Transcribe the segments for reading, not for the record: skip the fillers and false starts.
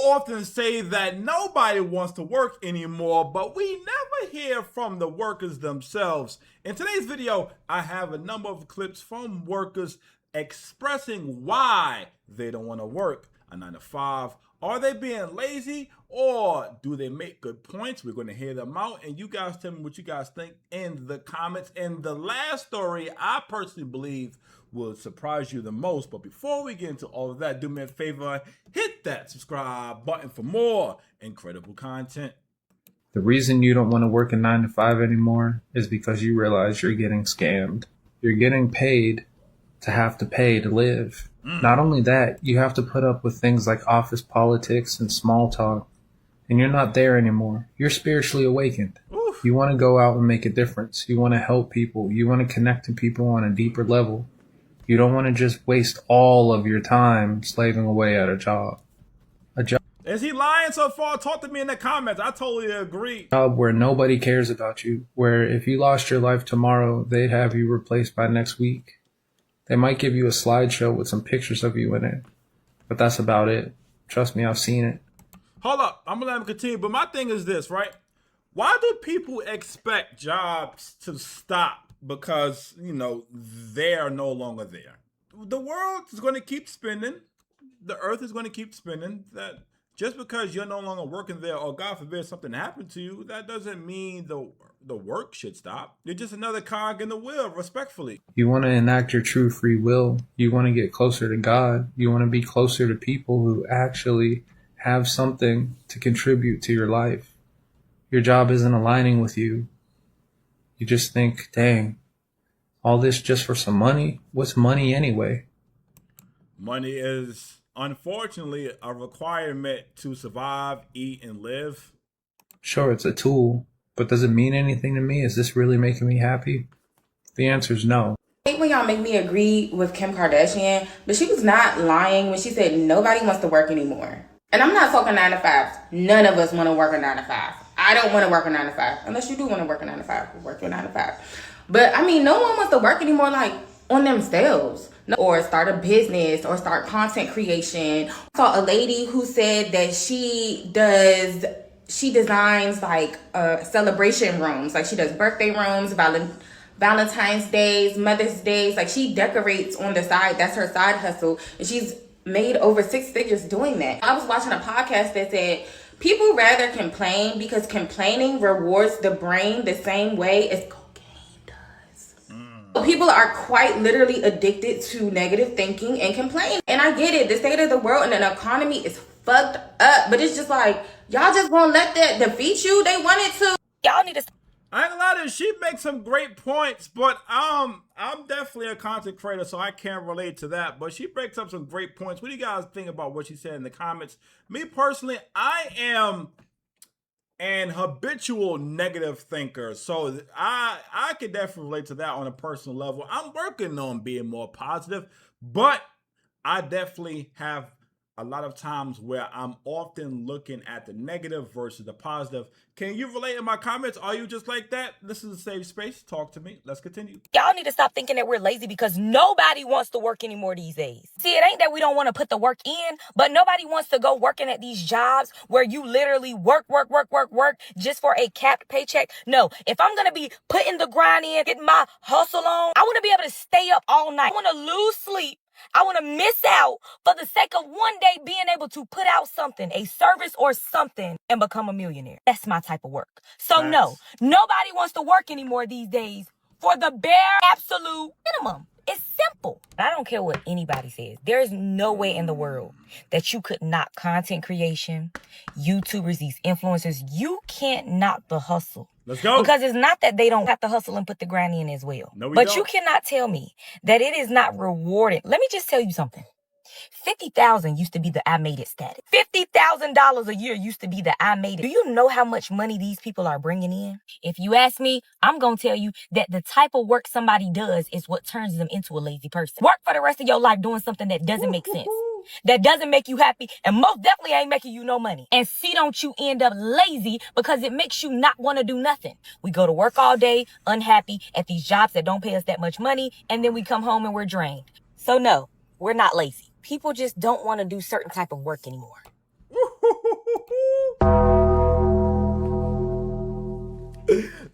often say that nobody wants to work anymore, but we never hear from the workers themselves. In today's video, I have a number of clips from workers expressing why they don't want to work a 9 to 5. Are they being lazy or do they make good points? We're going to hear them out, and you guys tell me what you guys think in the comments. And the last story I personally believe will surprise you the most. But before we get into all of that, do me a favor, hit that subscribe button for more incredible content. The reason you don't want to work a 9 to 5 anymore is because you realize you're getting scammed. You're getting paid to have to pay to live. Not only that, you have to put up with things like office politics and small talk, and you're not there anymore. You're spiritually awakened. Oof. You want to go out and make a difference. You want to help people. You want to connect to people on a deeper level. You don't want to just waste all of your time slaving away at a job. Is he lying so far? Talk to me in the comments. I totally agree. A job where nobody cares about you, where if you lost your life tomorrow, they'd have you replaced by next week. They might give you a slideshow with some pictures of you in it, but that's about it. Trust me, I've seen it. Hold up, I'm gonna let him continue, but my thing is this, right? Why do people expect jobs to stop because, they're no longer there? The world is going to keep spinning. The earth is going to keep spinning. That just because you're no longer working there, or God forbid something happened to you, that doesn't mean the work should stop. You're just another cog in the wheel, respectfully. You want to enact your true free will. You want to get closer to God. You want to be closer to people who actually have something to contribute to your life. Your job isn't aligning with you. You just think, dang, all this just for some money? What's money anyway? Money is unfortunately a requirement to survive, eat, and live. Sure, it's a tool, but does it mean anything to me? Is this really making me happy? The answer is no. I hate when y'all make me agree with Kim Kardashian, but she was not lying when she said nobody wants to work anymore. And I'm not talking 9 to 5. None of us want to work a 9 to 5. I don't want to work a 9 to 5. Unless you do want to work a 9 to 5. Work your 9 to 5. But I mean, no one wants to work anymore like on themselves. Or start a business or start content creation. I saw a lady who said that she designs like celebration rooms. Like she does birthday rooms, Valentine's Days, Mother's Days. Like she decorates on the side. That's her side hustle. And she's made over 6 figures doing that. I was watching a podcast that said people rather complain because complaining rewards the brain the same way as cocaine does. People are quite literally addicted to negative thinking and complaining. And I get it. The state of the world and the economy is fucked up. But it's just like, y'all just won't let that defeat you. They wanted to. Y'all need to. I ain't gonna lie to you, she makes some great points, but I'm definitely a content creator, so I can't relate to that. But she breaks up some great points. What do you guys think about what she said in the comments? Me personally, I am an habitual negative thinker, so I could definitely relate to that on a personal level. I'm working on being more positive, but I definitely have a lot of times where I'm often looking at the negative versus the positive. Can you relate in my comments? Are you just like that? This is a safe space. Talk to me. Let's continue. Y'all need to stop thinking that we're lazy because nobody wants to work anymore these days. See, it ain't that we don't want to put the work in, but nobody wants to go working at these jobs where you literally work just for a capped paycheck. No, if I'm going to be putting the grind in, getting my hustle on, I want to be able to stay up all night. I want to lose sleep. I want to miss out for the sake of one day being able to put out something, a service or something, and become a millionaire. That's my type of work. So no, nobody wants to work anymore these days for the bare absolute minimum. It's simple. I don't care what anybody says. There's no way in the world that you could knock content creation, YouTubers, these influencers. You can't knock the hustle. Let's go. Because it's not that they don't have to hustle and put the grind in as well. No, but you cannot tell me that it is not rewarding. Let me just tell you something. $50,000 used to be the I made it status. $50,000 a year used to be the I made it. Do you know how much money these people are bringing in? If you ask me, I'm going to tell you that the type of work somebody does is what turns them into a lazy person. Work for the rest of your life doing something that doesn't make sense, that doesn't make you happy, and most definitely ain't making you no money. And see, don't you end up lazy because it makes you not want to do nothing. We go to work all day, unhappy at these jobs that don't pay us that much money, and then we come home and we're drained. So no, we're not lazy. People just don't want to do certain type of work anymore.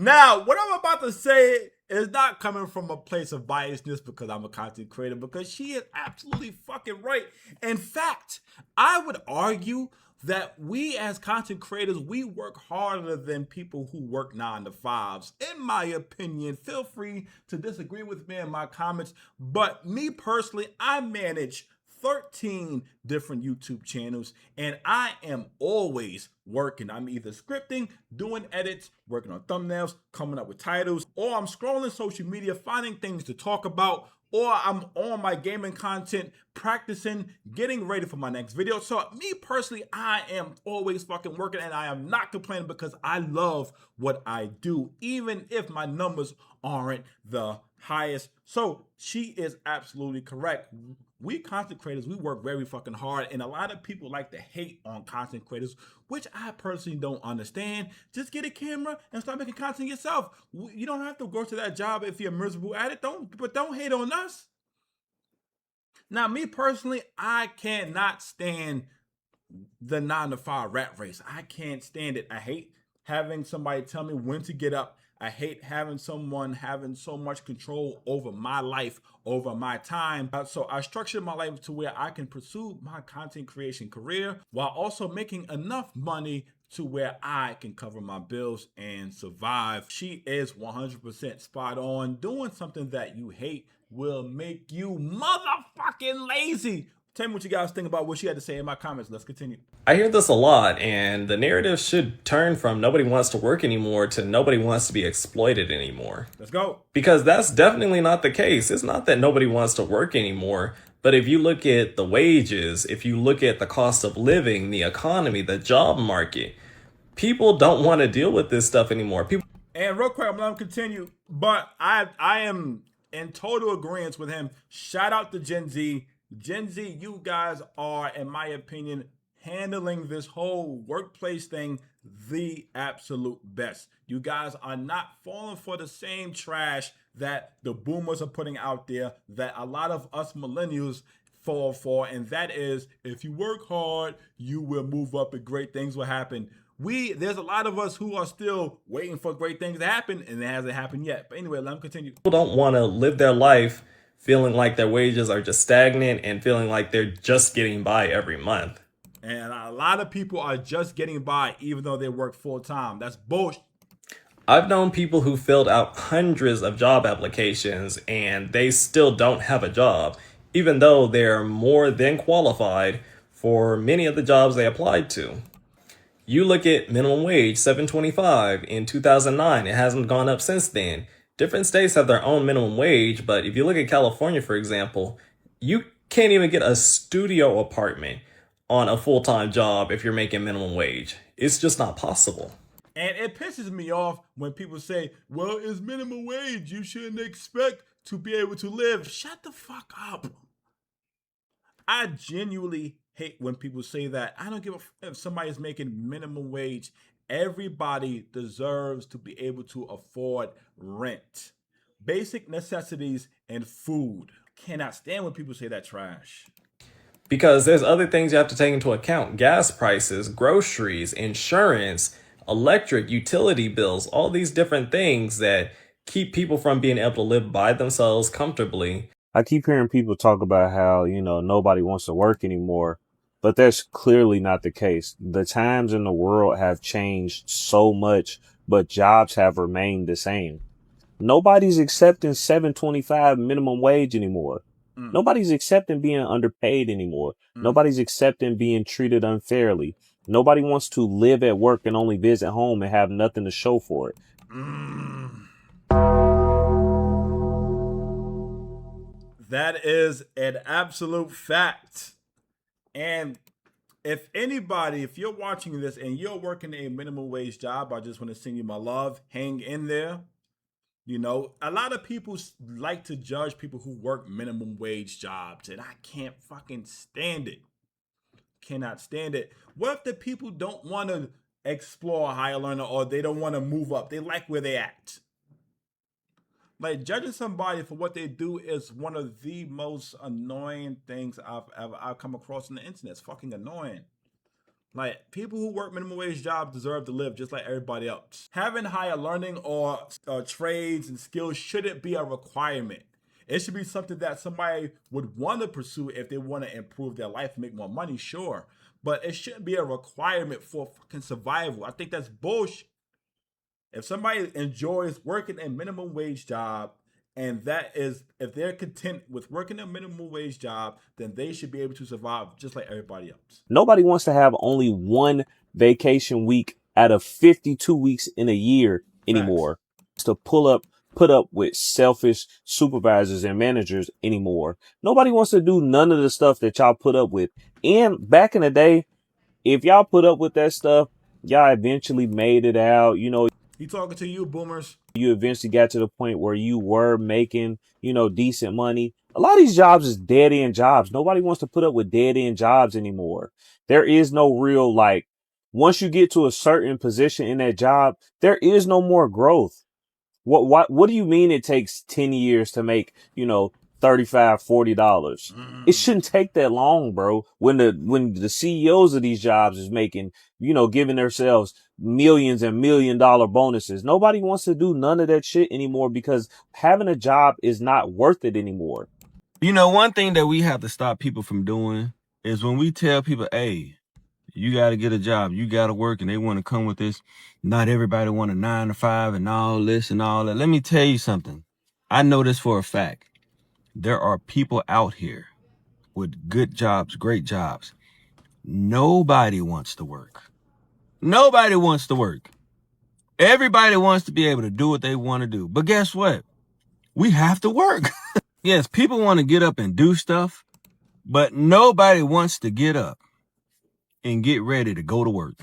Now, what I'm about to say is not coming from a place of biasness because I'm a content creator, because she is absolutely fucking right. In fact, I would argue that we as content creators, we work harder than people who work 9 to 5s. In my opinion, feel free to disagree with me in my comments, but me personally, I manage 13 different YouTube channels, and I am always working. I'm either scripting, doing edits, working on thumbnails, coming up with titles, or I'm scrolling social media, finding things to talk about, or I'm on my gaming content, practicing, getting ready for my next video. So me personally, I am always fucking working, and I am not complaining because I love what I do, even if my numbers aren't the highest. So she is absolutely correct. We content creators, we work very fucking hard, and a lot of people like to hate on content creators, which I personally don't understand. Just get a camera and start making content yourself. You don't have to go to that job if you're miserable at it. Don't hate on us. Now, me personally, I cannot stand the 9 to 5 rat race. I can't stand it. I hate having somebody tell me when to get up. I hate having someone having so much control over my life, over my time. So I structured my life to where I can pursue my content creation career while also making enough money to where I can cover my bills and survive. She is 100% spot on. Doing something that you hate will make you motherfucking lazy. Tell me what you guys think about what she had to say in my comments. Let's continue. I hear this a lot, and the narrative should turn from nobody wants to work anymore to nobody wants to be exploited anymore. Let's go. Because that's definitely not the case. It's not that nobody wants to work anymore, but if you look at the wages, if you look at the cost of living, the economy, the job market, people don't want to deal with this stuff anymore. And real quick, I'm gonna continue, but I am in total agreement with him. Shout out to Gen Z. Gen Z, you guys are, in my opinion, handling this whole workplace thing the absolute best. You guys are not falling for the same trash that the boomers are putting out there, that a lot of us millennials fall for, and that is, if you work hard, you will move up and great things will happen. There's a lot of us who are still waiting for great things to happen, and it hasn't happened yet. But anyway, let me continue. People don't want to live their life feeling like their wages are just stagnant and feeling like they're just getting by every month. And a lot of people are just getting by even though they work full time. That's bullshit. I've known people who filled out hundreds of job applications and they still don't have a job, even though they're more than qualified for many of the jobs they applied to. You look at minimum wage, $7.25 in 2009. It hasn't gone up since then. Different states have their own minimum wage, but if you look at California, for example, you can't even get a studio apartment on a full-time job if you're making minimum wage. It's just not possible. And it pisses me off when people say, well, it's minimum wage. You shouldn't expect to be able to live. Shut the fuck up. I genuinely hate when people say that. I don't give a f if somebody's making minimum wage. Everybody deserves to be able to afford rent, basic necessities, and food. Cannot stand when people say that trash. Because there's other things you have to take into account. Gas prices, groceries, insurance, electric, utility bills, all these different things that keep people from being able to live by themselves comfortably. I keep hearing people talk about how, nobody wants to work anymore, but that's clearly not the case. The times in the world have changed so much, but jobs have remained the same. Nobody's accepting $7.25 minimum wage anymore. Nobody's accepting being underpaid anymore. Nobody's accepting being treated unfairly. Nobody wants to live at work and only visit home and have nothing to show for it. That is an absolute fact. And if you're watching this and you're working a minimum wage job, I just want to send you my love. Hang in there. A lot of people like to judge people who work minimum wage jobs, and I can't fucking stand it. Cannot stand it. What if the people don't want to explore higher learning, or they don't want to move up? They like where they at. Like, judging somebody for what they do is one of the most annoying things I've come across on the internet. It's fucking annoying. Like, people who work minimum wage jobs deserve to live just like everybody else. Having higher learning or trades and skills shouldn't be a requirement. It should be something that somebody would want to pursue if they want to improve their life and make more money, sure. But it shouldn't be a requirement for fucking survival. I think that's bullshit. If somebody enjoys working a minimum wage job, and that is, if they're content with working a minimum wage job, then they should be able to survive just like everybody else. Nobody wants to have only one vacation week out of 52 weeks in a year anymore. To put up with selfish supervisors and managers anymore. Nobody wants to do none of the stuff that y'all put up with. And back in the day, if y'all put up with that stuff, y'all eventually made it out. You know, He talking to you, boomers. you eventually got to the point where you were making, you know, decent money. A lot of these jobs is dead end jobs. Nobody wants to put up with dead end jobs anymore. There is no real, like, once you get to a certain position in that job, there is no more growth. What do you mean it takes 10 years to make, you know, $35, $40? It shouldn't take that long, bro. When the CEOs of these jobs is making, you know, giving themselves millions and $1 million bonuses. Nobody wants to do none of that shit anymore because having a job is not worth it anymore. You know, one thing that we have to stop people from doing is when we tell people, hey, you got to get a job, you got to work, and they want to come with this. Not everybody want a 9 to 5 and all this and all that. Let me tell you something. I know this for a fact. There are people out here with good jobs, great jobs. Nobody wants to work. Nobody wants to work. Everybody wants to be able to do what they want to do. But guess what? We have to work. Yes, people want to get up and do stuff, but nobody wants to get up and get ready to go to work.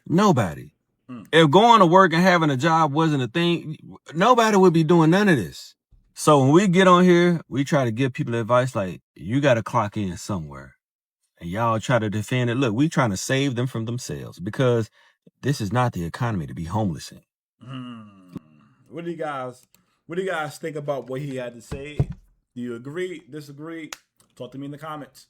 Nobody. If going to work and having a job wasn't a thing, nobody would be doing none of this. So when we get on here, we try to give people advice like, you got to clock in somewhere. And y'all try to defend it. Look, we trying to save them from themselves because this is not the economy to be homeless in. What do you guys think about what he had to say? Do you agree, disagree? Talk to me in the comments.